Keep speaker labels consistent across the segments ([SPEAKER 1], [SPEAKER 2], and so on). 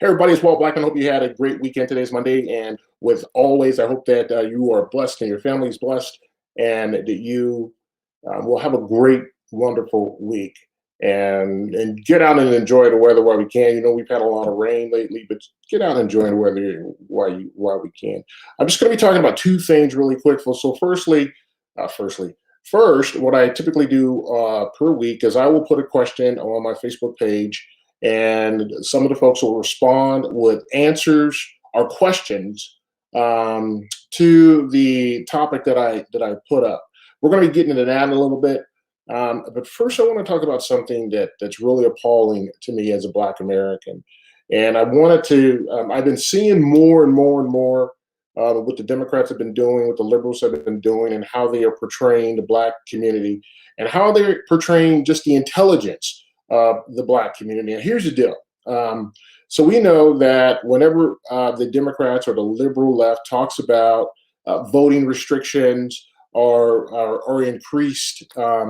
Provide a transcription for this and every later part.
[SPEAKER 1] Hey everybody, it's Walt Blackman. Hope you had a great weekend. Today's Monday, and with always, I hope that you are blessed and your family is blessed, and that you will have a great, wonderful week. And get out and enjoy the weather while we can. You know, we've had a lot of rain lately, but get out and enjoy the weather while we can. I'm just going to be talking about two things really quick. So, first, what I typically do per week is I will put a question on my Facebook page, and some of the folks will respond with answers or questions to the topic that I put up. We're going to be getting into that in a little bit, but first, I want to talk about something that's really appalling to me as a Black American, and I wanted to. I've been seeing more and more and more. What the Democrats have been doing, what the liberals have been doing, and how they are portraying the Black community, and how they're portraying just the intelligence the Black community. And here's the deal. So we know that whenever the Democrats or the liberal left talks about voting restrictions or increased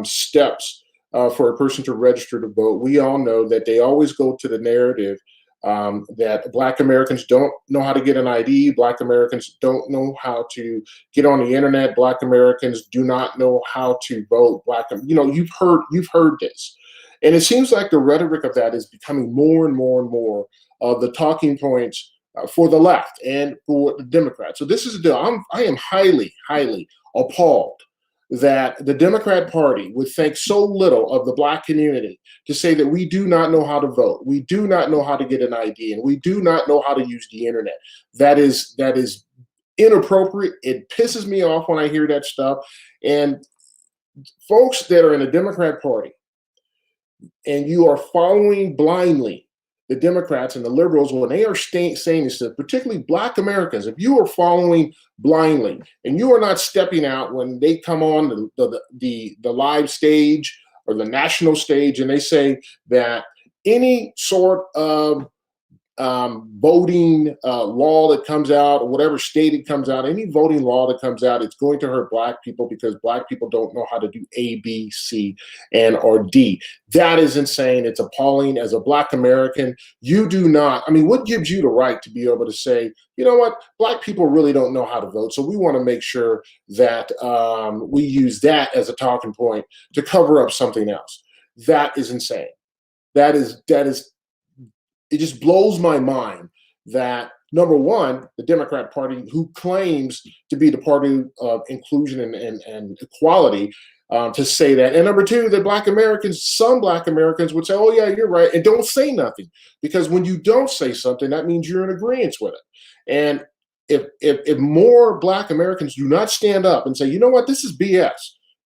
[SPEAKER 1] steps for a person to register to vote, we all know that they always go to the narrative that Black Americans don't know how to get an ID, Black Americans don't know how to get on the internet, Black Americans do not know how to vote. You've heard this. And it seems like the rhetoric of that is becoming more and more and more of the talking points for the left and for the Democrats. So this is the deal. I am highly, highly appalled that the Democrat Party would think so little of the Black community to say that we do not know how to vote, we do not know how to get an ID, and we do not know how to use the internet. That is inappropriate. It pisses me off when I hear that stuff. And folks that are in the Democrat Party, and you are following blindly the Democrats and the liberals when they are saying this stuff, particularly Black Americans, if you are following blindly and you are not stepping out when they come on the live stage or the national stage and they say that any sort of voting law that comes out, or whatever state it comes out, any voting law that comes out, it's going to hurt Black people because Black people don't know how to do A, B, C, and or D. That is insane. It's appalling. As a Black American, you do not. I mean, what gives you the right to be able to say, you know what, Black people really don't know how to vote, so we want to make sure that we use that as a talking point to cover up something else? That is insane. That is it just blows my mind that, number one, the Democrat Party, who claims to be the party of inclusion and equality, to say that. And number two, that some Black Americans would say, oh, yeah, you're right, and don't say nothing. Because when you don't say something, that means you're in agreement with it. And if more Black Americans do not stand up and say, you know what, this is BS.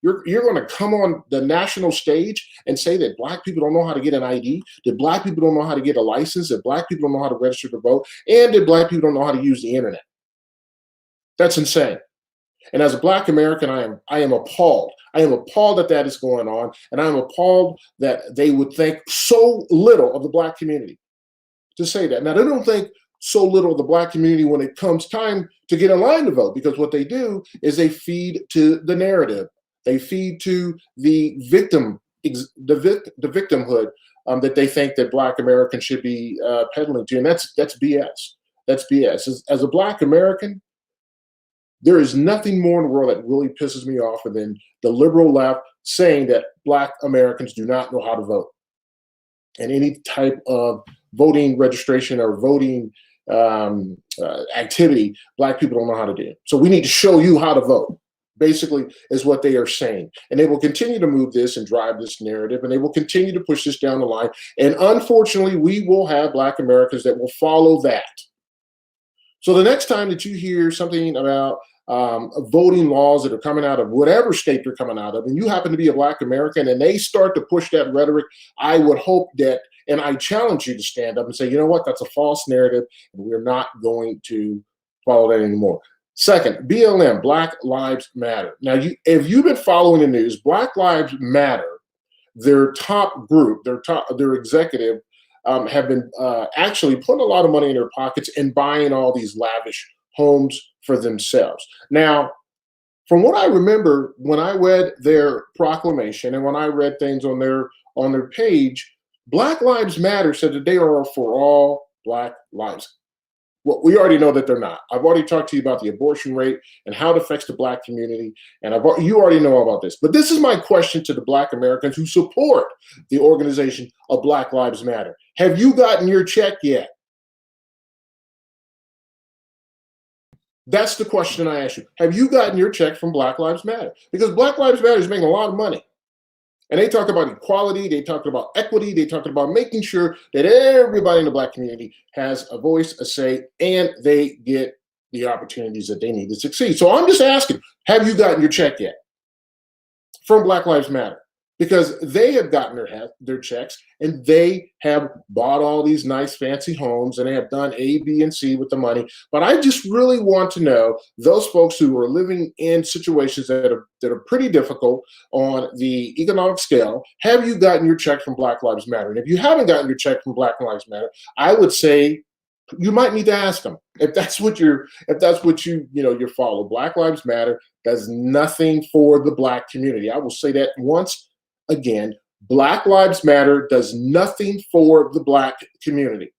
[SPEAKER 1] You're going to come on the national stage and say that Black people don't know how to get an ID, that Black people don't know how to get a license, that Black people don't know how to register to vote, and that Black people don't know how to use the internet. That's insane. And as a Black American, I am appalled. I am appalled that that is going on, and I am appalled that they would think so little of the Black community to say that. Now, they don't think so little of the Black community when it comes time to get in line to vote, because what they do is they feed to the narrative. They feed to the victimhood that they think that Black Americans should be peddling to, and that's BS. That's BS. As a Black American, there is nothing more in the world that really pisses me off than the liberal left saying that Black Americans do not know how to vote, and any type of voting registration or voting activity, Black people don't know how to do. So we need to show you how to vote, basically, is what they are saying. And they will continue to move this and drive this narrative, and they will continue to push this down the line. And unfortunately, we will have Black Americans that will follow that. So the next time that you hear something about voting laws that are coming out of whatever state they're coming out of, and you happen to be a Black American, and they start to push that rhetoric, I would hope that, and I challenge you to stand up and say, you know what, that's a false narrative, and we're not going to follow that anymore. Second, BLM, Black Lives Matter. Now, if you've been following the news, Black Lives Matter, their top group, their executive, have been actually putting a lot of money in their pockets and buying all these lavish homes for themselves. Now, from what I remember, when I read their proclamation and when I read things on their page, Black Lives Matter said that they are for all Black lives? Well, we already know that they're not. I've already talked to you about the abortion rate and how it affects the Black community, and you already know about this. But this is my question to the Black Americans who support the organization of Black Lives Matter. Have you gotten your check yet? That's the question I ask you. Have you gotten your check from Black Lives Matter? Because Black Lives Matter is making a lot of money. And they talk about equality, they talk about equity, they talk about making sure that everybody in the Black community has a voice, a say, and they get the opportunities that they need to succeed. So I'm just asking, have you gotten your check yet from Black Lives Matter? Because they have gotten their checks, and they have bought all these nice fancy homes, and they have done A, B, and C with the money. But I just really want to know those folks who are living in situations that are pretty difficult on the economic scale. Have you gotten your check from Black Lives Matter? And if you haven't gotten your check from Black Lives Matter, I would say you might need to ask them if that's what you follow. Black Lives Matter does nothing for the Black community. I will say that once again. Black Lives Matter does nothing for the Black community.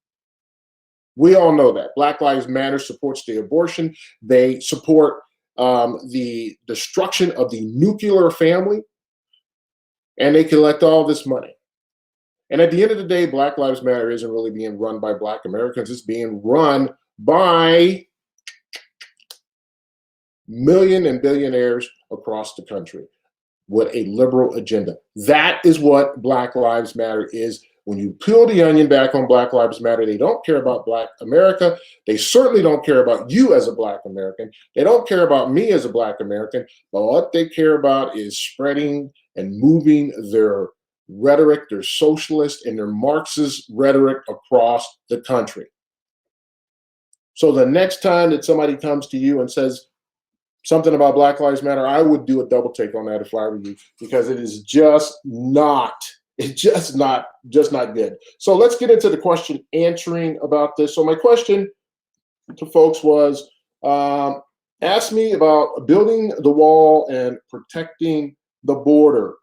[SPEAKER 1] We all know that. Black Lives Matter supports the abortion. They support the destruction of the nuclear family, and they collect all this money. And at the end of the day, Black Lives Matter isn't really being run by Black Americans. It's being run by million and billionaires across the country with a liberal agenda. That is what Black Lives Matter is. When you peel the onion back on Black Lives Matter, they don't care about Black America. They certainly don't care about you as a Black American. They don't care about me as a Black American. But what they care about is spreading and moving their rhetoric, their socialist and their Marxist rhetoric across the country. So the next time that somebody comes to you and says something about Black Lives Matter, I would do a double take on that if I were you, because it is just not good. So let's get into the question answering about this. So my question to folks was, ask me about building the wall and protecting the border.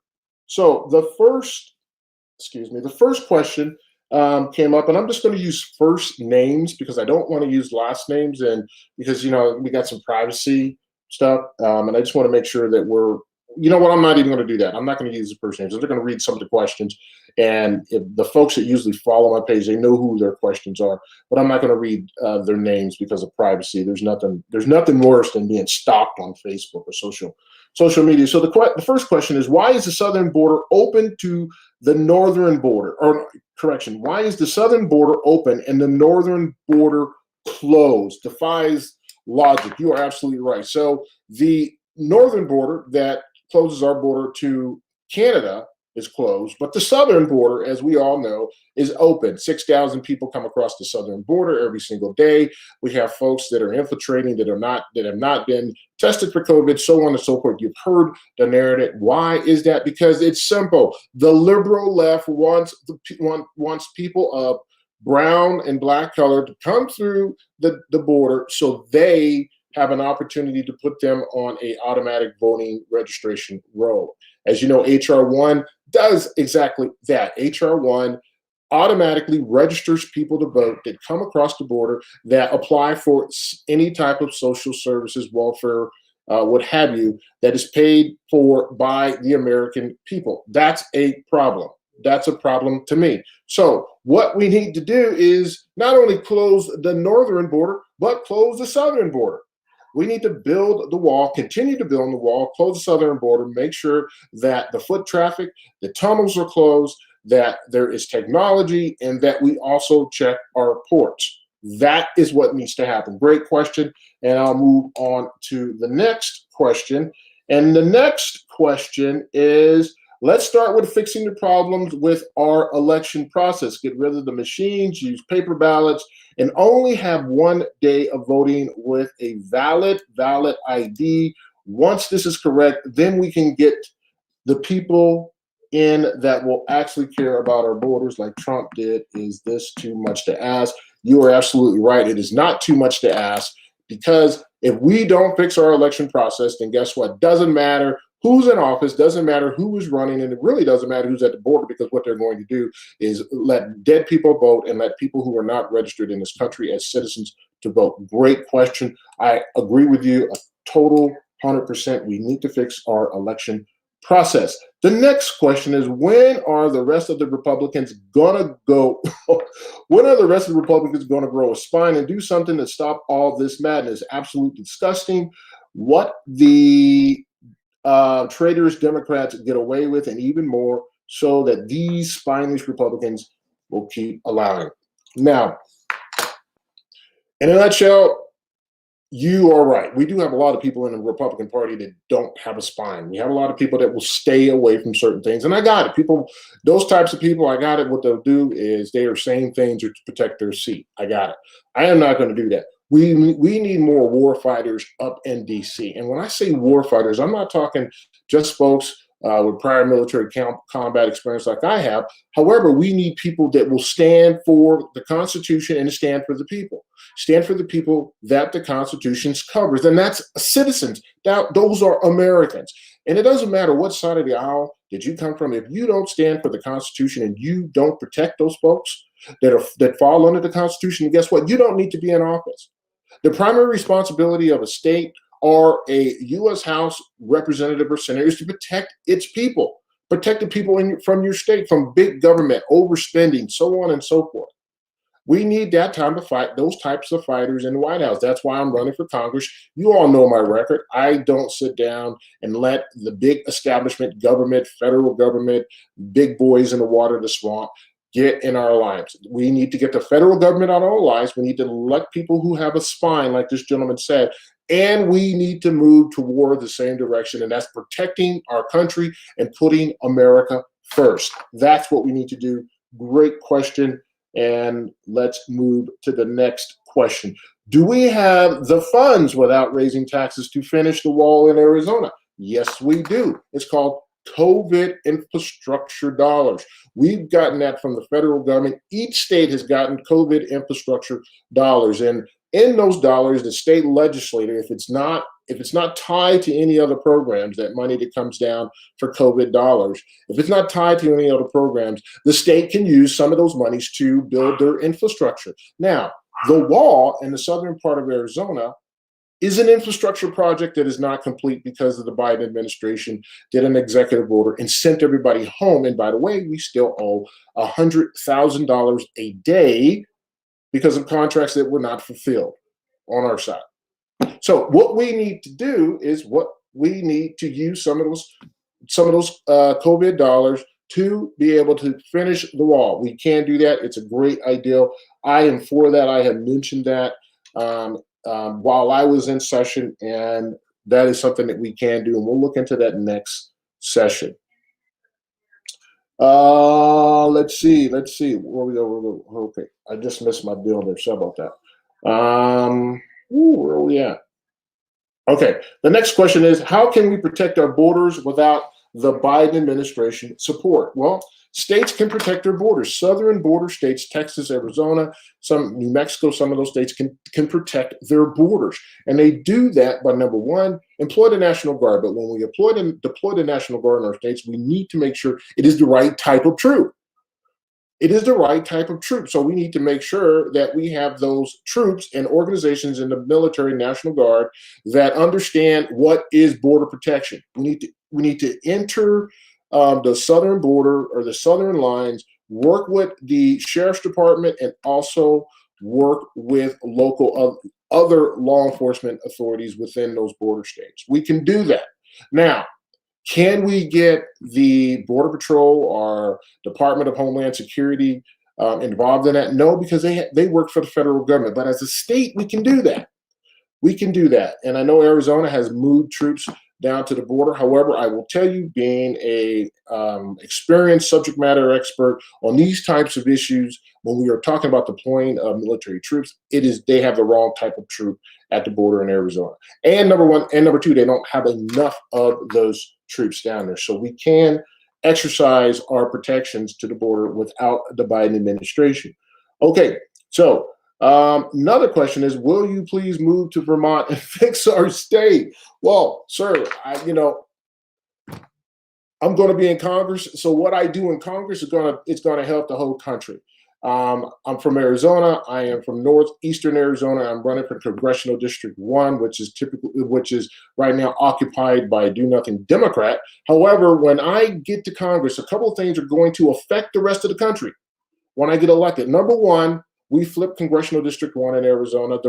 [SPEAKER 1] So the first question came up, and I'm just going to use first names because I don't want to use last names, and because we got some privacy stuff, and I just want to make sure that we're, I'm not even going to do that. I'm not going to use the first names. They're going to read some of the questions, and if the folks that usually follow my page, they know who their questions are, but I'm not going to read their names because of privacy. There's nothing worse than being stalked on Facebook or social media. So the first question is, why is the southern border open to the northern border? Or correction, why is the southern border open and the northern border closed? Defies logic. You are absolutely right. So the northern border that closes our border to Canada is closed, but the southern border, as we all know, is open. 6,000 people come across the southern border every single day. We have folks that are infiltrating that have not been tested for COVID, so on and so forth. You've heard the narrative. Why is that? Because it's simple. The liberal left wants people of brown and Black color to come through the border so they have an opportunity to put them on a automatic voting registration roll. As you know, HR 1 does exactly that. HR 1 automatically registers people to vote that come across the border that apply for any type of social services, welfare, what have you, that is paid for by the American people. That's a problem. That's a problem to me. So what we need to do is not only close the northern border, but close the southern border. We need to build the wall, continue to build the wall, close the southern border, make sure that the foot traffic, the tunnels are closed, that there is technology, and that we also check our ports. That is what needs to happen. Great question. And I'll move on to the next question. And the next question is, let's start with fixing the problems with our election process. Get rid of the machines, use paper ballots, and only have 1 day of voting with a valid ID. Once this is correct, then we can get the people in that will actually care about our borders like Trump did. Is this too much to ask? You are absolutely right. It is not too much to ask, because if we don't fix our election process, then guess what? Doesn't matter who's in office, doesn't matter who is running, and it really doesn't matter who's at the border, because what they're going to do is let dead people vote and let people who are not registered in this country as citizens to vote. Great question. I agree with you a total 100%. We need to fix our election process. The next question is, when are the rest of the Republicans gonna go? When are the rest of the Republicans gonna grow a spine and do something to stop all this madness? Absolutely disgusting. What the traitors Democrats get away with, and even more, so that these spineless Republicans will keep allowing. Now, in a nutshell, you are right. We do have a lot of people in the Republican Party that don't have a spine. We have a lot of people that will stay away from certain things. And I got it. People, those types of people, I got it. What they'll do is they are saying things to protect their seat. I got it. I am not going to do that. We need more war fighters up in DC. And when I say war fighters, I'm not talking just folks with prior military combat experience like I have. However, we need people that will stand for the Constitution and stand for the people. Stand for the people that the Constitution covers, and that's citizens. Those are Americans. And it doesn't matter what side of the aisle that you come from. If you don't stand for the Constitution and you don't protect those folks that fall under the Constitution, guess what? You don't need to be in office. The primary responsibility of a state or a U.S. House representative or senator is to protect its people, protect the people from your state, from big government, overspending, so on and so forth. We need that time to fight those types of fighters in the White House. That's why I'm running for Congress. You all know my record. I don't sit down and let the big establishment, government, federal government, big boys in the water, the swamp, get in our lives. We need to get the federal government out of our lives. We need to elect people who have a spine, like this gentleman said, and we need to move toward the same direction, and that's protecting our country and putting America first. That's what we need to do. Great question. And let's move to the next question. Do we have the funds without raising taxes to finish the wall in Arizona? Yes, we do. It's called COVID infrastructure dollars. We've gotten that from the federal government. Each state has gotten COVID infrastructure dollars. And in those dollars, the state legislator, if it's not tied to any other programs, that money that comes down for COVID dollars, if it's not tied to any other programs, the state can use some of those monies to build their infrastructure. Now, the wall in the southern part of Arizona is an infrastructure project that is not complete because of the Biden administration did an executive order and sent everybody home. And by the way, we still owe $100,000 a day because of contracts that were not fulfilled on our side. So what we need to do is we need to use some of those COVID dollars to be able to finish the wall. We can do that. It's a great idea. I am for that. I have mentioned that while I was in session, and that is something that we can do, and we'll look into that next session. Let's see. Where we go? Okay, I just missed my bill there. Sorry about that. Where are we at? Okay, the next question is, how can we protect our borders without the Biden administration support? Well, states can protect their borders. Southern border states, Texas, Arizona, some New Mexico, some of those states can protect their borders. And they do that by, number one, employ the National Guard. But when we deploy the National Guard in our states, we need to make sure it is the right type of troop. It is the right type of troop. So we need to make sure that we have those troops and organizations in the military, National Guard, that understand what is border protection. We need to enter the southern border or the southern lines, work with the sheriff's department, and also work with local other law enforcement authorities within those border states. We can do that. Now, can we get the Border Patrol or Department of Homeland Security involved in that? No, because they work for the federal government. But as a state, we can do that. We can do that. And I know Arizona has moved troops down to the border. However, I will tell you, being a experienced subject matter expert on these types of issues, when we are talking about deploying military troops, they have the wrong type of troop at the border in Arizona. And number one, and number two, they don't have enough of those troops down there. So we can exercise our protections to the border without the Biden administration. Okay, so another question is, will you please move to Vermont and fix our state? Well, sir, I'm going to be in Congress. So what I do in Congress is it's going to help the whole country. I'm from Arizona. I am from northeastern Arizona. I'm running for Congressional District 1, which is right now occupied by a do-nothing Democrat. However, when I get to Congress, a couple of things are going to affect the rest of the country when I get elected. Number one, we flip Congressional District 1 in Arizona.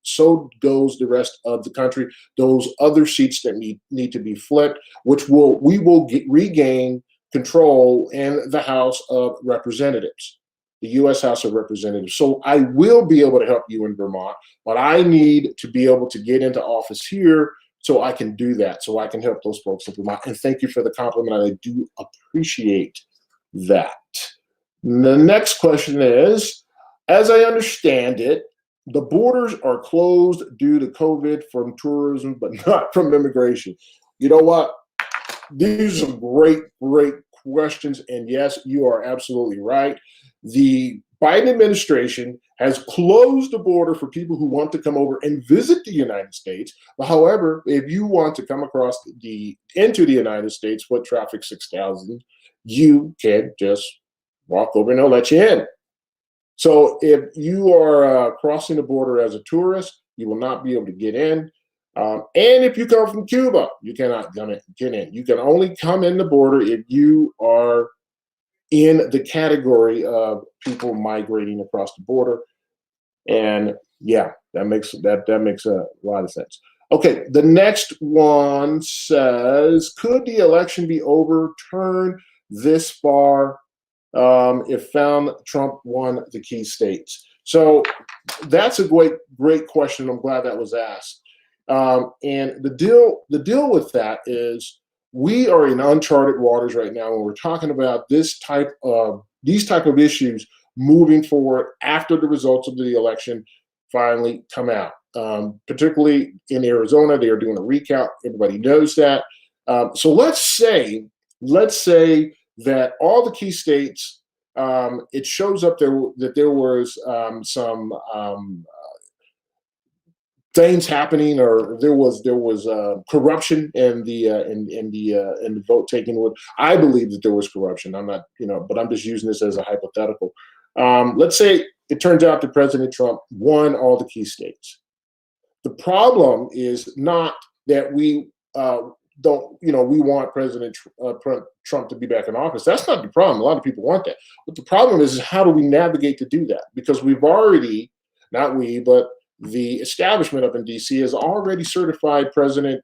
[SPEAKER 1] So goes the rest of the country. Those other seats that need to be flipped, we will regain control in the House of Representatives, the U.S. House of Representatives. So I will be able to help you in Vermont, but I need to be able to get into office here so I can do that, so I can help those folks in Vermont. And thank you for the compliment. I do appreciate that. The next question is, as I understand it, the borders are closed due to COVID from tourism, but not from immigration. You know what? These are great questions. And yes, you are absolutely right. The Biden administration has closed the border for people who want to come over and visit the United States. However, if you want to come into the United States, foot traffic 6,000, you can just walk over and they'll let you in. So if you are crossing the border as a tourist, you will not be able to get in. And if you come from Cuba, you cannot get in. You can only come in the border if you are in the category of people migrating across the border. And yeah, that makes a lot of sense. Okay, the next one says, could the election be overturned this far if found Trump won the key states? So that's a great question. I'm glad that was asked. And the deal with that is we are in uncharted waters right now when we're talking about these type of issues moving forward after the results of the election finally come out. Particularly in Arizona, they are doing a recount. Everybody knows that. So let's say that all the key states, it shows up there that there was some things happening, or there was corruption in the vote taking. I believe that there was corruption. I'm not, but I'm just using this as a hypothetical. Let's say it turns out that President Trump won all the key states. The problem is not that we we want President Trump to be back in office. That's not the problem. A lot of people want that. But the problem is how do we navigate to do that? Because we've already, not we, but the establishment up in D.C. has already certified President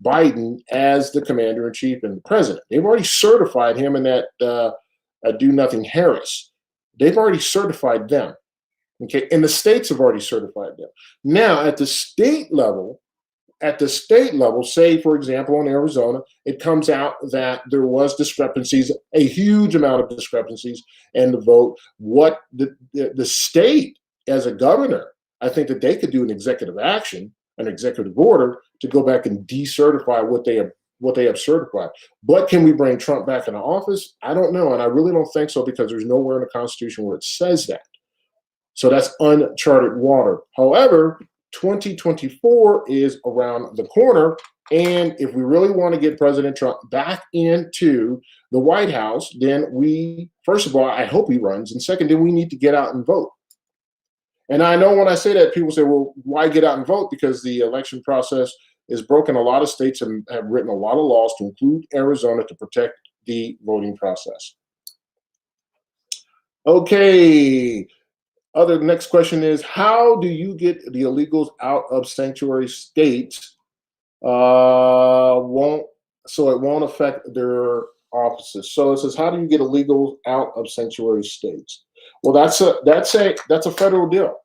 [SPEAKER 1] Biden as the commander-in-chief and the president. They've already certified him in that do-nothing Harris. They've already certified them. Okay, and the states have already certified them. Now, at the state level, say, for example, in Arizona, it comes out that there was discrepancies, a huge amount of discrepancies in the vote. What the state, as a governor, I think that they could do an executive action, an executive order to go back and decertify what they have certified. But can we bring Trump back into office? I don't know, and I really don't think so, because there's nowhere in the Constitution where it says that. So that's uncharted water. However, 2024 is around the corner, and if we really want to get President Trump back into the White House, then first of all, I hope he runs, and second, then we need to get out and vote. And I know when I say that, people say, well, why get out and vote? Because the election process is broken. A lot of states have written a lot of laws, to include Arizona, to protect the voting process. Okay. Next question is, how do you get the illegals out of sanctuary states so it won't affect their offices? So it says, how do you get illegals out of sanctuary states? Well, that's a federal deal.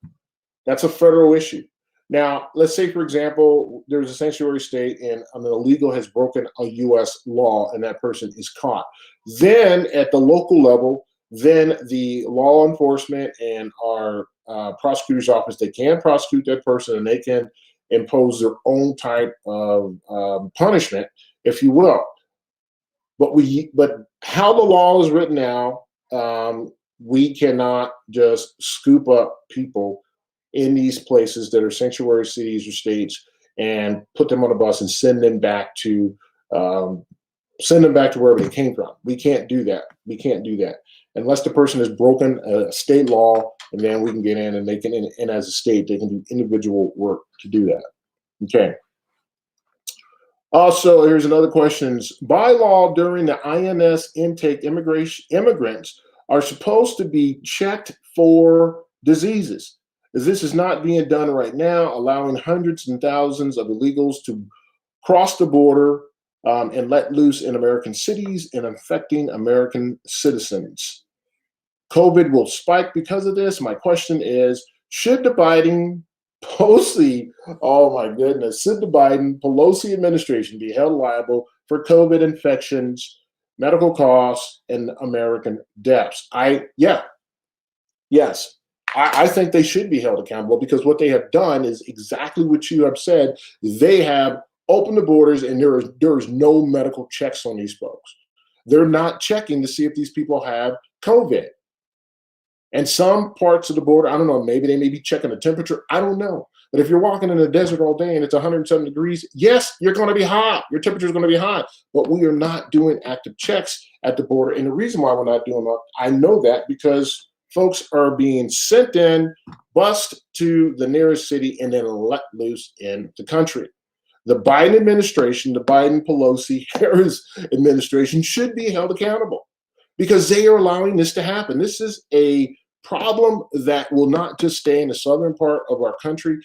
[SPEAKER 1] That's a federal issue. Now, let's say, for example, there's a sanctuary state and an illegal has broken a U.S. law and that person is caught. Then at the local level, then the law enforcement and our prosecutor's office, they can prosecute that person and they can impose their own type of punishment, if you will. But how the law is written now, we cannot just scoop up people in these places that are sanctuary cities or states and put them on a bus and send them back to send them back to wherever they came from. We can't do that. We can't do that unless the person has broken a state law, and then we can get in and they can, and as a state, they can do individual work to do that. Okay. Also, here's another question. By law, during the INS intake, immigrants are supposed to be checked for diseases. As this is not being done right now, allowing hundreds and thousands of illegals to cross the border and let loose in American cities and affecting American citizens. COVID will spike because of this. My question is, should the Biden Pelosi, oh my goodness, should the Biden Pelosi administration be held liable for COVID infections, medical costs, and American deaths? Yes, I think they should be held accountable because what they have done is exactly what you have said. They have opened the borders and there is no medical checks on these folks. They're not checking to see if these people have COVID. And some parts of the border, I don't know, maybe they may be checking the temperature. I don't know. But if you're walking in the desert all day and it's 107 degrees, yes, you're going to be hot. Your temperature is going to be hot. But we are not doing active checks at the border. And the reason why we're not doing that, I know that because folks are being sent in, bused to the nearest city, and then let loose in the country. The Biden administration, the Biden Pelosi Harris administration should be held accountable because they are allowing this to happen. This is a problem that will not just stay in the southern part of our country,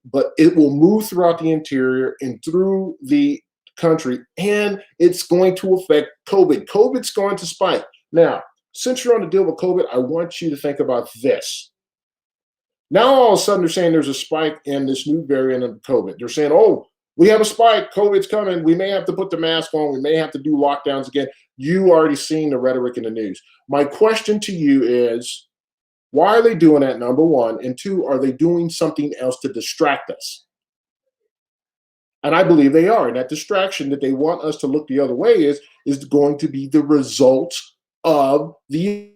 [SPEAKER 1] but it will move throughout the interior and through the country, and it's going to affect COVID. COVID's going to spike. Now, since you're on the deal with COVID, I want you to think about this. Now, all of a sudden, they're saying there's a spike in this new variant of COVID. They're saying, oh, we have a spike. COVID's coming. We may have to put the mask on. We may have to do lockdowns again. You already seen the rhetoric in the news. My question to you is, why are they doing that, number one? And two, are they doing something else to distract us? And I believe they are. And that distraction that they want us to look the other way is going to be the result of the